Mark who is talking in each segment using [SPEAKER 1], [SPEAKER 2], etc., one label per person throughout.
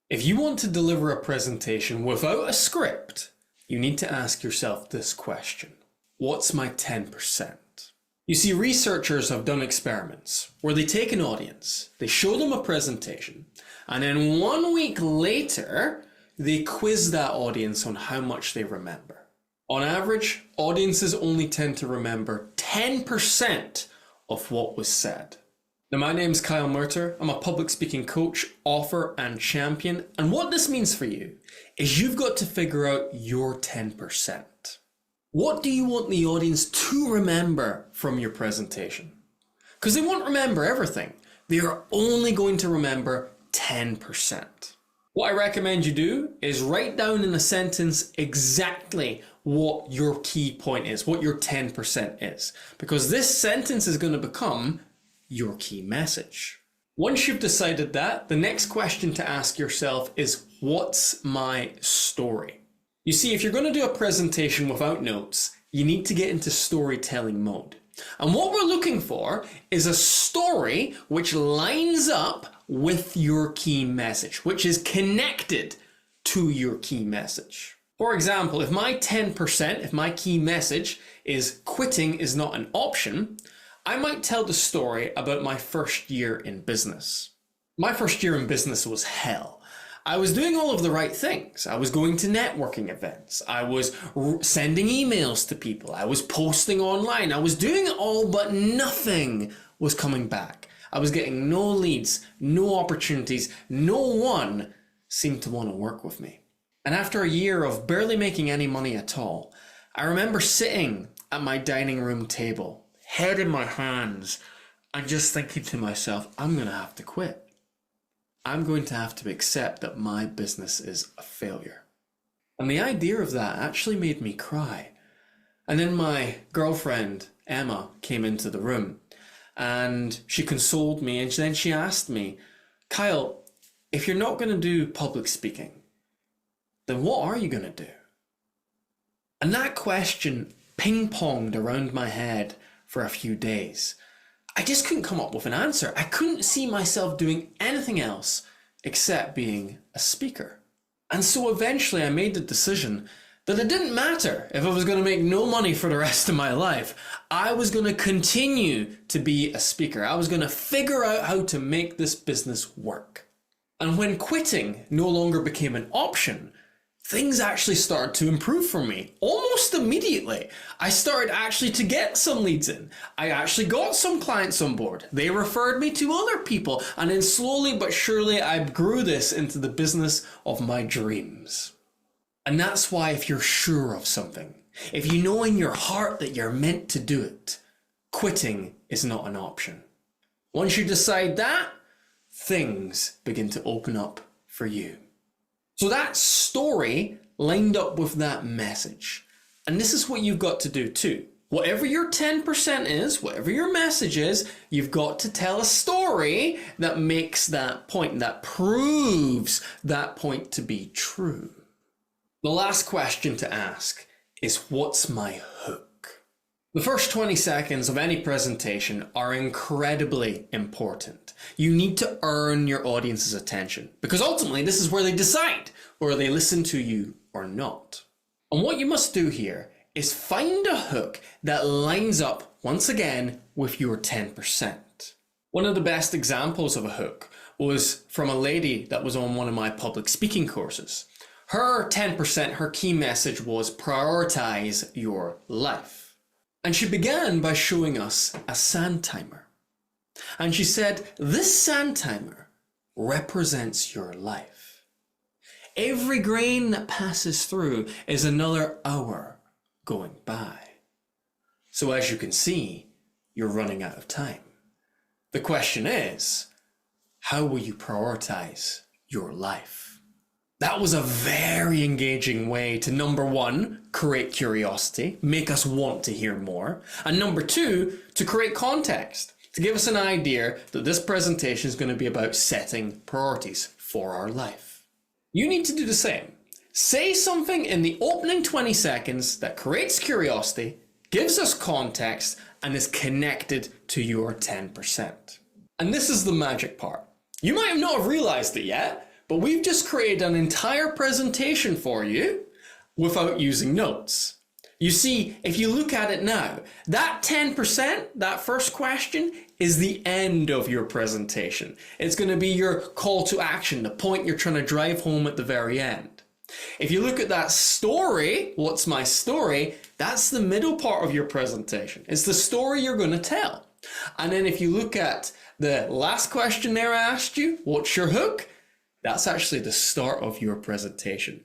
[SPEAKER 1] If you want to deliver a presentation without a script, you need to ask yourself this question. What's my 10%? You see, researchers have done experiments where they take an audience, they show them a presentation, and then 1 week later, they quiz that audience on how much they remember. On average, audiences only tend to remember 10% of what was said. Now, my name's Kyle Murter. I'm a public speaking coach, author, and champion. And what this means for you is you've got to figure out your 10%. What do you want the audience to remember from your presentation? Because they won't remember everything. They are only going to remember 10%. What I recommend you do is write down in a sentence exactly what your key point is, what your 10% is. Because this sentence is going to become your key message. Once you've decided that, the next question to ask yourself is, what's my story? You see, if you're going to do a presentation without notes, you need to get into storytelling mode. And what we're looking for is a story which lines up with your key message, which is connected to your key message. For example, if my 10%, if my key message is quitting is not an option, I might tell the story about my first year in business. My first year in business was hell. I was doing all of the right things. I was going to networking events. I was sending emails to people. I was posting online. I was doing it all, but nothing was coming back. I was getting no leads, no opportunities. No one seemed to want to work with me. And after a year of barely making any money at all, I remember sitting at my dining room table, head in my hands, and just thinking to myself, I'm going to have to quit. I'm going to have to accept that my business is a failure. And the idea of that actually made me cry. And then my girlfriend, Emma, came into the room and she consoled me, and then she asked me, Kyle, if you're not going to do public speaking, then what are you going to do? And that question ping-ponged around my head for a few days. I just couldn't come up with an answer. I couldn't see myself doing anything else except being a speaker. And so eventually I made the decision that it didn't matter if I was going to make no money for the rest of my life. I was going to continue to be a speaker. I was going to figure out how to make this business work. And when quitting no longer became an option, things actually started to improve for me almost immediately. I started actually to get some leads in. I actually got some clients on board. They referred me to other people. And then slowly but surely, I grew this into the business of my dreams. And that's why if you're sure of something, if you know in your heart that you're meant to do it, quitting is not an option. Once you decide that, things begin to open up for you. So that story lined up with that message. And this is what you've got to do too. Whatever your 10% is, whatever your message is, you've got to tell a story that makes that point, that proves that point to be true. The last question to ask is, what's my hook? The first 20 seconds of any presentation are incredibly important. You need to earn your audience's attention because ultimately this is where they decide whether they listen to you or not. And what you must do here is find a hook that lines up once again with your 10%. One of the best examples of a hook was from a lady that was on one of my public speaking courses. Her 10%, her key message was prioritize your life. And she began by showing us a sand timer. And she said, this sand timer represents your life. Every grain that passes through is another hour going by. So as you can see, you're running out of time. The question is, how will you prioritize your life? That was a very engaging way to, number one, create curiosity, make us want to hear more. And number two, to create context, to give us an idea that this presentation is going to be about setting priorities for our life. You need to do the same. Say something in the opening 20 seconds that creates curiosity, gives us context, and is connected to your 10%. And this is the magic part. You might not have realized it yet, But we've just created an entire presentation for you without using notes. You see, if you look at it now, that 10%, that first question, is the end of your presentation. It's going to be your call to action, the point you're trying to drive home at the very end. If you look at that story, what's my story, that's the middle part of your presentation. It's the story you're going to tell. And then if you look at the last question there I asked you, what's your hook? That's actually the start of your presentation.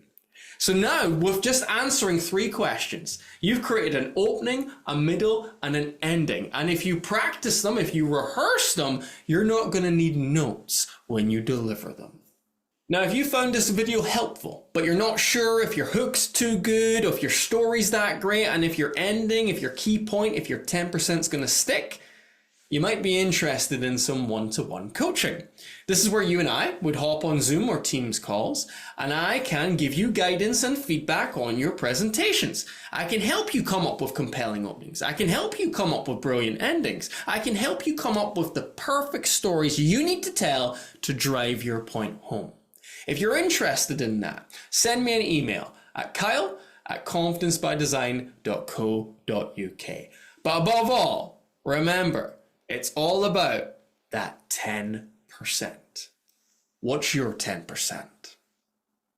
[SPEAKER 1] So now, with just answering 3 questions, you've created an opening, a middle, and an ending. And if you practice them, if you rehearse them, you're not going to need notes when you deliver them. Now, if you found this video helpful, but you're not sure if your hook's too good, or if your story's that great, and if your ending, if your key point, if your 10% is going to stick, you might be interested in some one-to-one coaching. This is where you and I would hop on Zoom or Teams calls, and I can give you guidance and feedback on your presentations. I can help you come up with compelling openings. I can help you come up with brilliant endings. I can help you come up with the perfect stories you need to tell to drive your point home. If you're interested in that, send me an email at kyle@confidencebydesign.co.uk. But above all, remember, it's all about that 10%. What's your 10%?